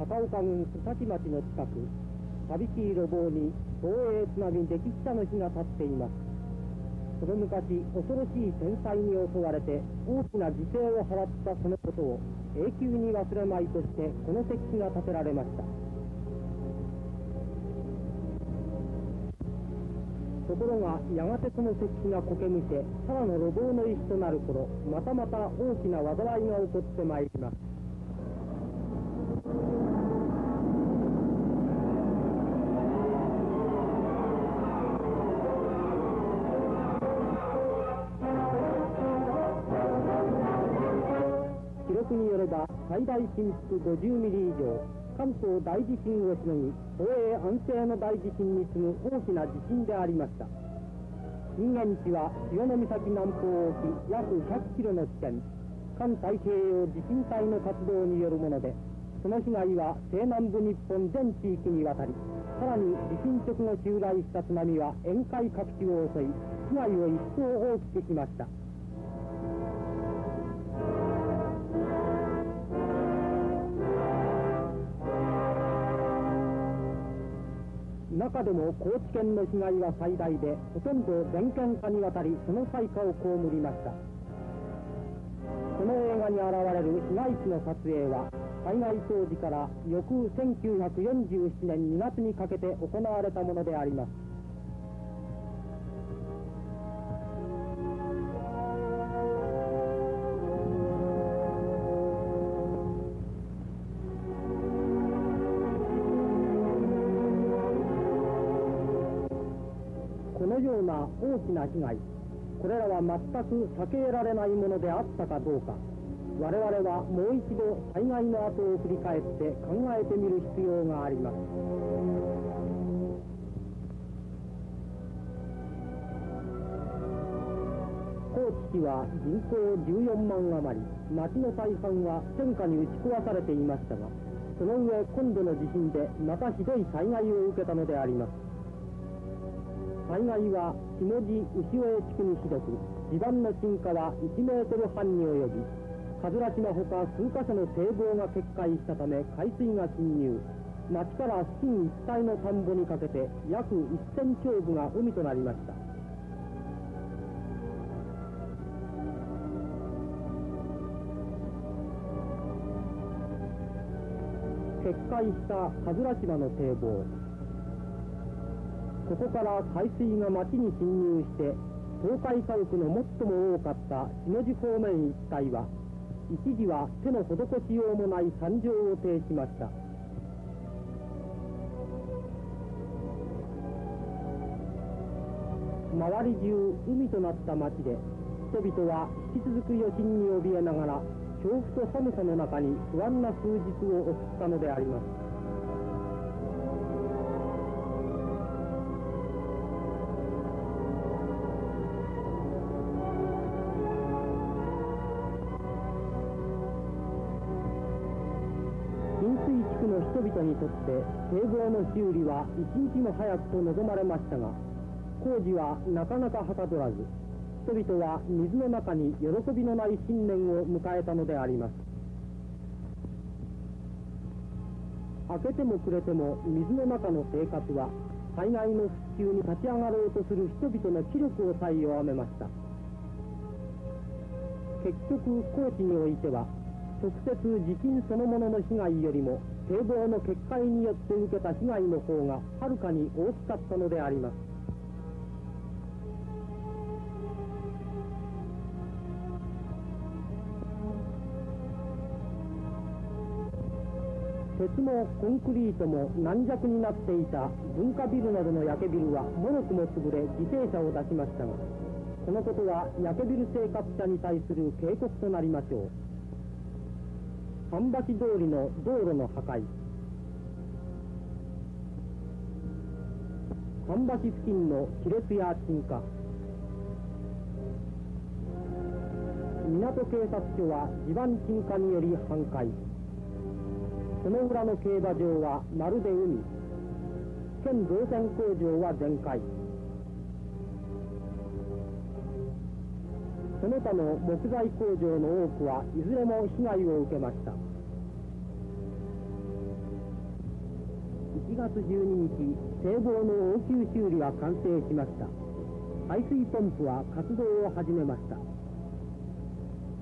高岡郡須崎町の近く、寂しい路傍に東映津波溺死者の火が立っています。その昔、恐ろしい天災に襲われて大きな犠牲を払ったそのことを永久に忘れまいとしてこの石碑が建てられました。ところがやがてその石碑がこけむけ、ただの路傍の石となる頃、またまた大きな災いが起こってまいります。記録によれば最大振幅50ミリ以上、関東大地震をしのぎ、東映安政の大地震に次ぐ大きな地震でありました。震源地は潮岬南方沖約100キロの地点、環太平洋地震帯の活動によるもので、その被害は西南部日本全地域にわたり、さらに地震直後襲来した津波は沿海各地を襲い、被害を一層大きくしました。中でも高知県の被害は最大で、ほとんど全県下にわたりその災禍を被りました。この映画に現れる被害地の撮影は、災害当時から翌1947年2月にかけて行われたものであります。このような大きな被害、これらは全く避けられないものであったかどうか、我々はもう一度災害の後を振り返って考えてみる必要があります。高知市は人口14万余り、町の大半は戦火に打ち壊されていましたが、その上今度の地震でまたひどい災害を受けたのであります。災害は下地牛尾地区にひどく、地盤の沈下は1メートル半に及び、葛島ほか数カ所の堤防が決壊したため海水が侵入、町から付近一帯の田んぼにかけて約1000丁部が海となりました。決壊した葛島の堤防、ここから海水が町に侵入して倒壊家屋の最も多かった下地方面一帯は一時は手の施しようもない惨状を呈しました。周り中海となった町で、人々は引き続く余震に怯えながら恐怖と寒さの中に不安な数日を送ったのであります。浸水地区の人々にとって堤防の修理は一日も早くと望まれましたが、工事はなかなかはかどらず、人々は水の中に喜びのない新年を迎えたのであります。明けても暮れても水の中の生活は、災害の復旧に立ち上がろうとする人々の気力をさえ弱めました。結局高知においては、直接地震そのものの被害よりも堤防の決壊によって受けた被害の方がはるかに大きかったのであります。鉄もコンクリートも軟弱になっていた文化ビルなどの焼けビルはもろくも潰れ犠牲者を出しましたが、このことは焼けビル生活者に対する警告となりましょう。桟橋通りの道路の破壊、桟橋付近の亀裂や沈下、港警察署は地盤沈下により半壊、その裏の競馬場はまるで海、県造船工場は全壊、その他の木材工場の多くはいずれも被害を受けました。1月12日、堤防の応急修理は完成しました。排水ポンプは活動を始めました。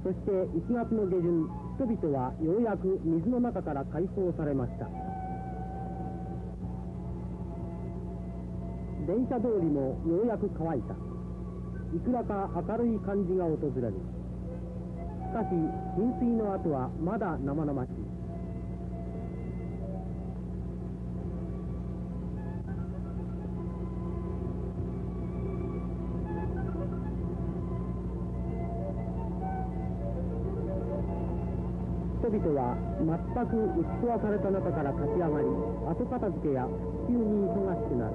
そして1月の下旬、人々はようやく水の中から解放されました。電車通りもようやく乾いた。いくらか明るい感じが訪れる。しかし浸水の後はまだ生々しい。人々は全く打ち壊された中から立ち上がり、後片付けや復旧に忙しくなる。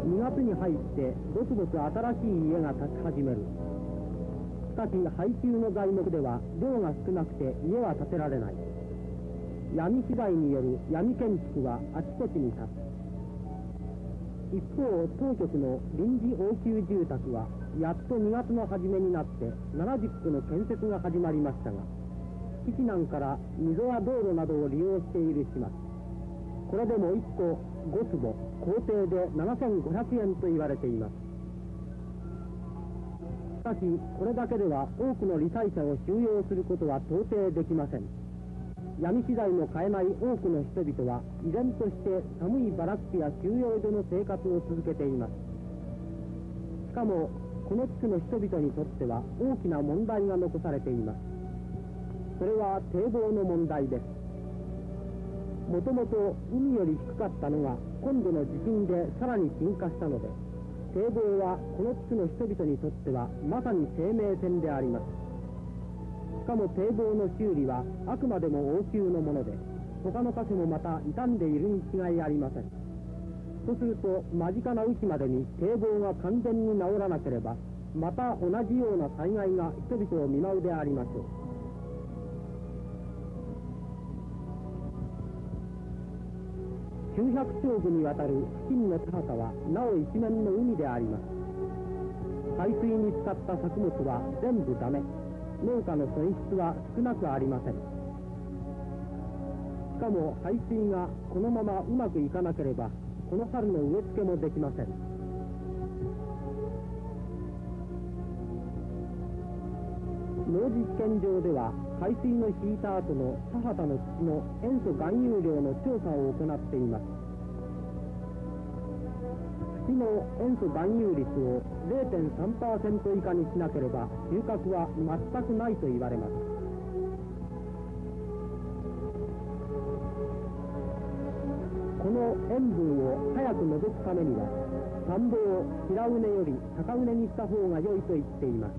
2月に入ってぼつぼつ新しい家が建ち始める。しかし配給の材木では量が少なくて家は建てられない。闇資材による闇建築はあちこちに立つ。一方、当局の臨時応急住宅はやっと2月の初めになって70戸の建設が始まりましたが、基地南から溝や道路などを利用している始末。これでも1戸5坪、工程で7500円と言われています。しかしこれだけでは多くの罹災者を収容することは到底できません。闇資材の買えない多くの人々は依然として寒いバラックや収容所の生活を続けています。しかもこの地区の人々にとっては大きな問題が残されています。それは堤防の問題です。もともと海より低かったのが今度の地震でさらに沈下したので、堤防はこの地区の人々にとってはまさに生命線であります。しかも堤防の修理はあくまでも応急のもので、他の箇所もまた傷んでいるに違いありません。とすると間近な雨季までに堤防が完全に治らなければ、また同じような災害が人々を見舞うでありましょう。900丁部にわたる付近の田畑はなお一面の海であります。排水に使った作物は全部ダメ。農家の損失は少なくありません。しかも排水がこのままうまくいかなければ、この春の植え付けもできません。農事試験場では排水の引いた後の田畑の土の塩素含有量の調査を行っています。土の塩素含有率を 0.3% 以下にしなければ収穫は全くないと言われます。この塩分を早く除くためには、田んぼを平畝より高畝にした方が良いと言っています。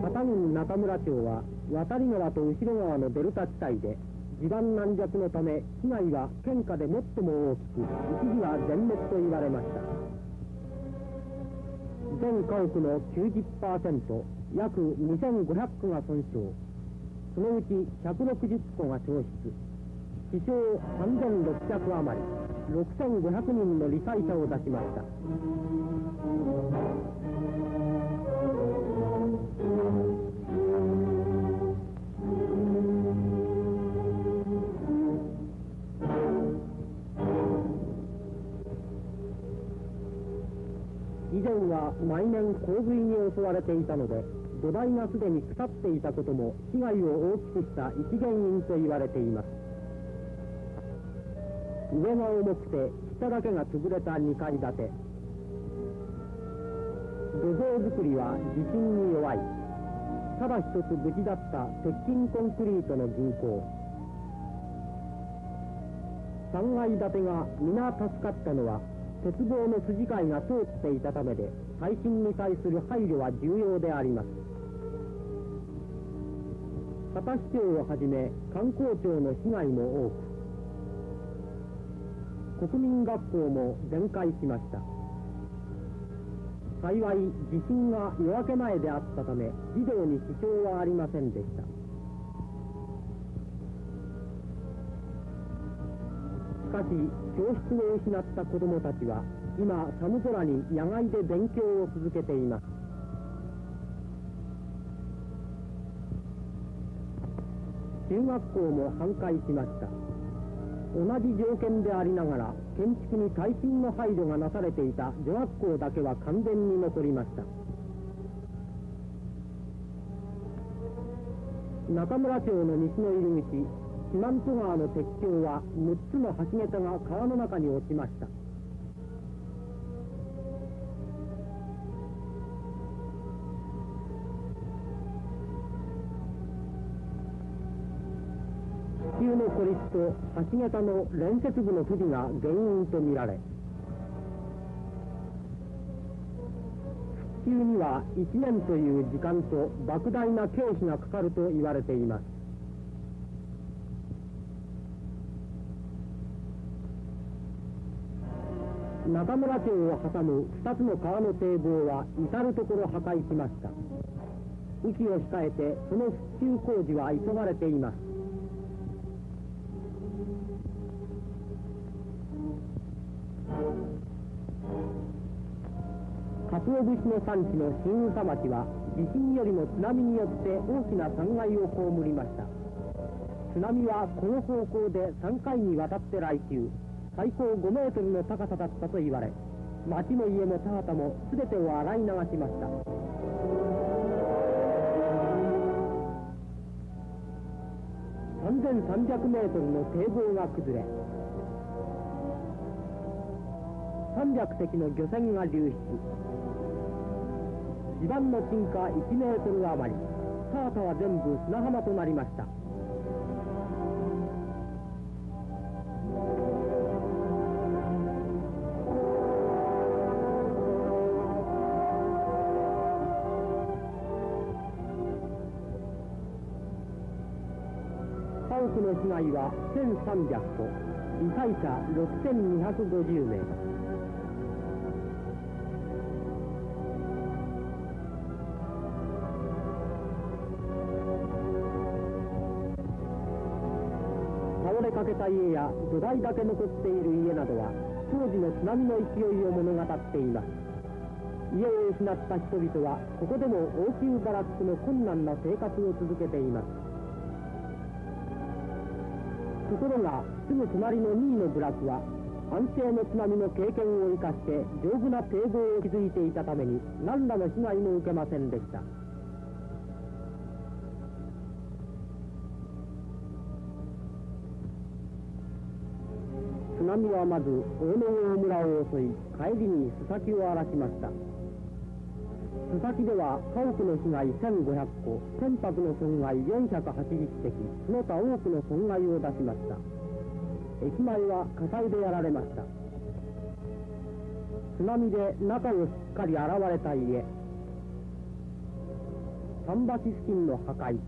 片郡中村町は渡川と後ろ川のデルタ地帯で、地盤軟弱のため被害は県下で最も大きく、一時は全滅と言われました。全家屋の 90%、約2500戸が損傷。そのうち160戸が焼失。死傷3600余り、6500人の罹災者を出しました。以前は毎年洪水に襲われていたので、土台がすでに腐っていたことも被害を大きくした一原因と言われています。上が重くて下だけが潰れた2階建て。土壌作りは地震に弱い。ただ一つ無事だった鉄筋コンクリートの銀行。3階建てが皆助かったのは、鉄棒の筋交いが通っていたためで、耐震に対する配慮は重要であります。片市町をはじめ観光庁の被害も多く、国民学校も全壊しました。幸い地震が夜明け前であったため、児童に支障はありませんでした。しかし教室を失った子どもたちは今寒空に野外で勉強を続けています。中学校も半壊しました。同じ条件でありながら建築に耐震の配慮がなされていた女学校だけは完全に残りました。中村町の西の入り口、四万十川の鉄橋は6つの橋桁が川の中に落ちました。地球の孤立と橋桁の連接部の不備が原因とみられ、復旧には1年という時間と莫大な経費がかかると言われています。中村町を挟む2つの川の堤防は至る所破壊しました。雨季を控えてその復旧工事は急がれています。鰹節の産地の新宇佐町は地震よりも津波によって大きな災害を被りました。津波はこの方向で3回にわたって来襲、最高5メートルの高さだったと言われ、町も家も田畑も全てを洗い流しました。3300メートルの堤防が崩れ、300隻の漁船が流出、地盤の沈下1メートル余り、田畑は全部砂浜となりました。家屋の被害は1300戸、被災者6250名。倒れかけた家や土台だけ残っている家などは当時の津波の勢いを物語っています。家を失った人々はここでも応急バラックの困難な生活を続けています。ところがすぐ隣の2位の部落は安定の津波の経験を生かして丈夫な堤防を築いていたために何らの被害も受けませんでした。津波はまず大野郷村を襲い、帰りに須崎を荒らしました。須崎では家屋の被害1500戸、船舶の損害480隻、その他多くの損害を出しました。駅前は火災でやられました。津波で中をしっかり洗われた家、桟橋付近の破壊、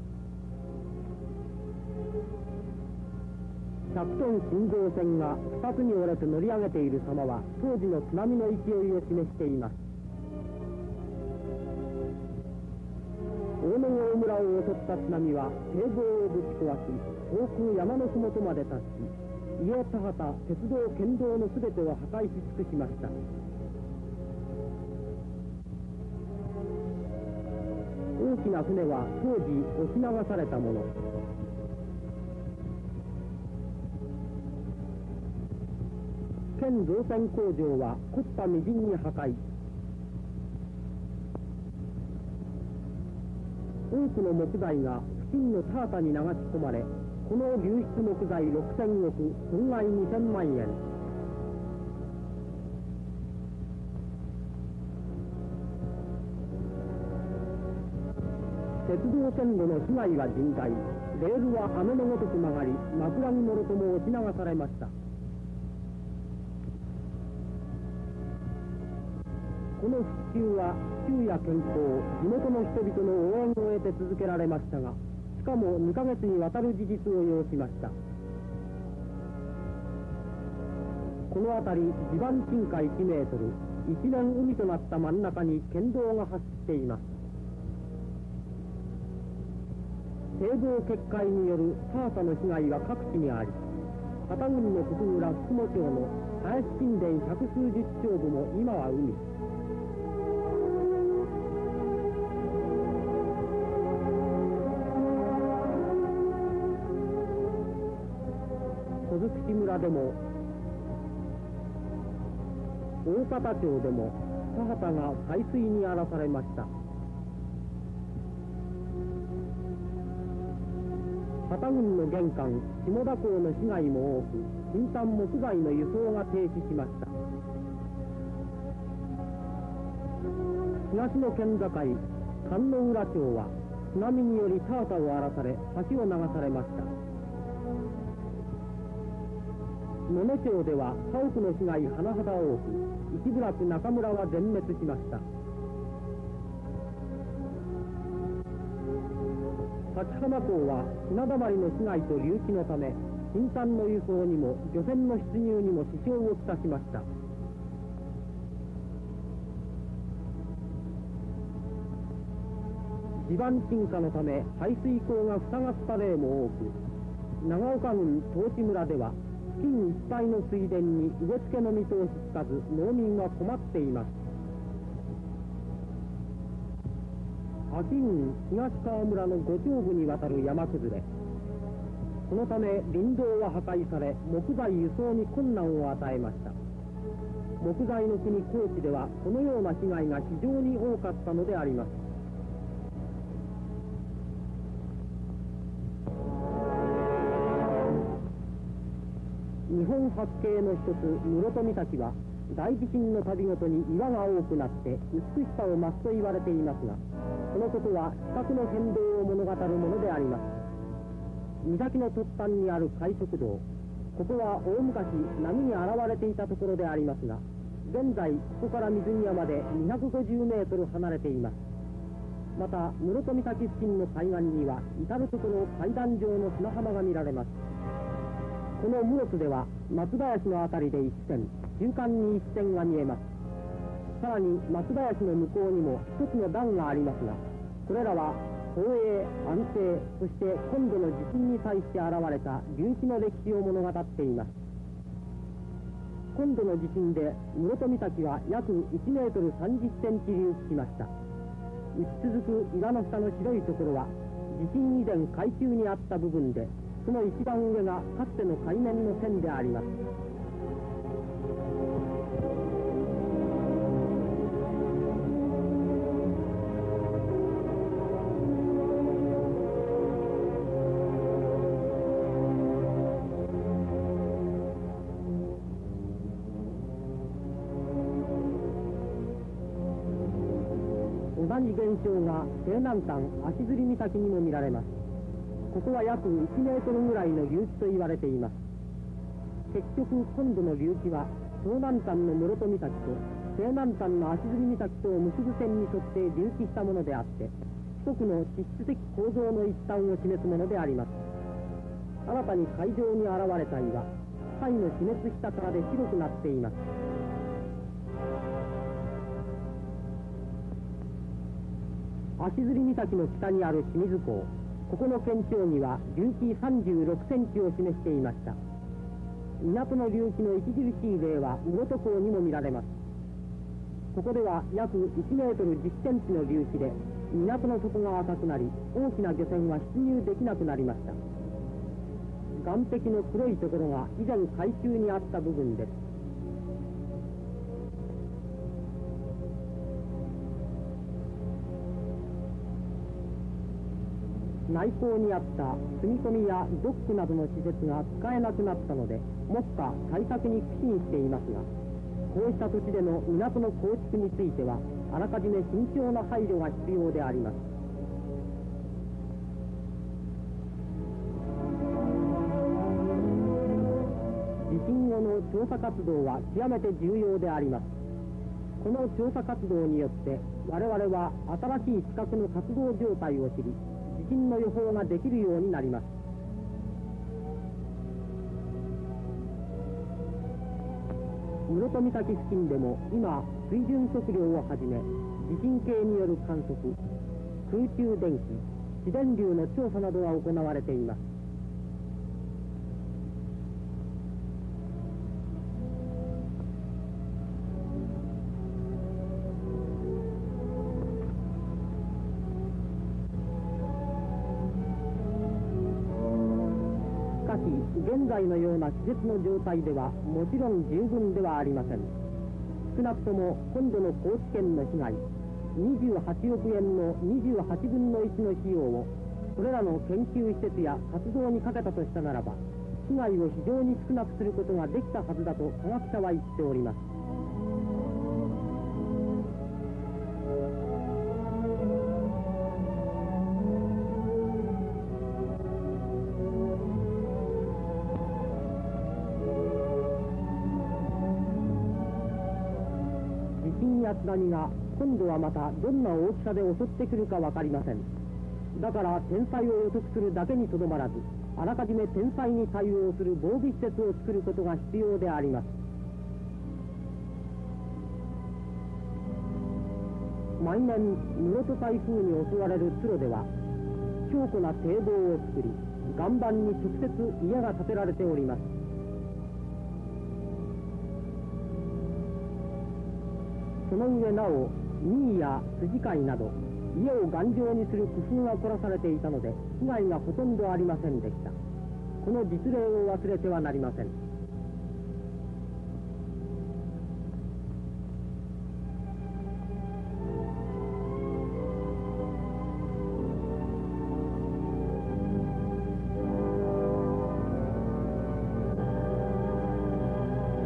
100トン新造船が2つに折れて乗り上げている様は当時の津波の勢いを示しています。大野郷村を襲った津波は堤防をぶち壊し、遠く山の麓まで達し、家、田畑、鉄道、県道のすべてを破壊し尽くしました。大きな船は当時押し流されたもの。県造船工場は木っ端みじんに破壊。多くの木材が付近の田畑に流し込まれ、この流出木材6000億、損害2000万円。鉄道線路の被害は甚大。レールは雨のごとく曲がり、枕木もろとも押し流されました。この復旧は昼夜健康、地元の人々の応援を得て続けられましたが、しかも2ヶ月にわたる事実を要しました。この辺り地盤沈下1メートル、一面海となった真ん中に県道が走っています。堤防決壊による田畑の被害は各地にあり、片郡の国村福茂町の林神殿百数十丁部も今は海。小尽村でも大方町でも田畑が海水に荒らされました。旗郡の玄関下田港の被害も多く、新丹木材の輸送が停止しました。東の県境菅野浦町は津波により田畑を荒らされ、橋を流されました。野々町では家屋の被害甚だ多く、一部落中村は全滅しました。崎浜港は船だまりの被害と隆起のため、新丹の輸送にも漁船の出入にも支障をきたしました。地盤沈下のため排水溝が塞がった例も多く、長岡郡東地村では付近一帯の水田に植え付けの見通しつかず、農民は困っています。秋郡東川村の五丁部にわたる山崩れ、そのため林道は破壊され、木材輸送に困難を与えました。木材の国高知ではこのような被害が非常に多かったのであります。日本八景の一つ室戸岬は大地震の度ごとに岩が多くなって美しさを増すと言われていますが、このことは地殻の変動を物語るものであります。岬の突端にある海賊道、ここは大昔波に洗われていたところでありますが、現在ここから水際まで250メートル離れています。また室戸岬付近の海岸には至る所階段状の砂浜が見られます。この室津では松林のあたりで一線、中間に一線が見えます。さらに松林の向こうにも一つの段がありますが、これらは宝永、安政、そして今度の地震に際して現れた隆起の歴史を物語っています。今度の地震で室戸岬は約1メートル30センチ隆起しました。打ち続く岩の下の白いところは地震以前海中にあった部分で、その一番上がかつての海面の線であります。同じ現象が西南端足摺岬にも見られます。ここは約1メートルぐらいの隆起と言われています。結局今度の隆起は東南端の室戸岬と西南端の足摺岬とを結ぶ線に沿って隆起したものであって、四国の地質的構造の一端を示すものであります。新たに海上に現れた岩、貝の死滅したからで白くなっています。足摺岬の北にある清水港、ここの県庁には隆起36センチを示していました。港の隆起の著しい例は室戸港にも見られます。ここでは約1メートル10センチの隆起で、港の底が浅くなり、大きな漁船は出入できなくなりました。岸壁の黒いところが以前海中にあった部分です。内港にあった積み込みやドックなどの施設が使えなくなったので、目下対策に苦心していますが、こうした土地での港の構築についてはあらかじめ慎重な配慮が必要であります。地震後の調査活動は極めて重要であります。この調査活動によって我々は新しい地殻の活動状態を知り、地震の予報ができるようになります。室戸岬付近でも今水準測量をはじめ、地震計による観測、空中電気、自然流の調査などが行われています。現在のような気絶の状態ではもちろん十分ではありません。少なくとも今度の高知県の被害、28億円の28分の1の費用をこれらの研究施設や活動にかけたとしたならば、被害を非常に少なくすることができたはずだと科学者は言っております。地震や津波が今度はまたどんな大きさで襲ってくるか分かりません。だから天災を予測するだけにとどまらず、あらかじめ天災に対応する防備施設を作ることが必要であります。毎年室戸台風に襲われる津呂では強固な堤防を作り、岩盤に直接家が建てられております。その上なお新居や筋貝など家を頑丈にする工夫が凝らされていたので、被害がほとんどありませんでした。この実例を忘れてはなりません。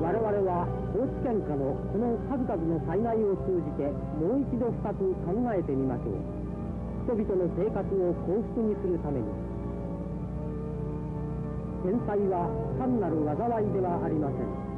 我々は高知県下のこの数々の災害を通じてもう一度深く考えてみましょう。人々の生活を幸福にするために。天災は単なる災いではありません。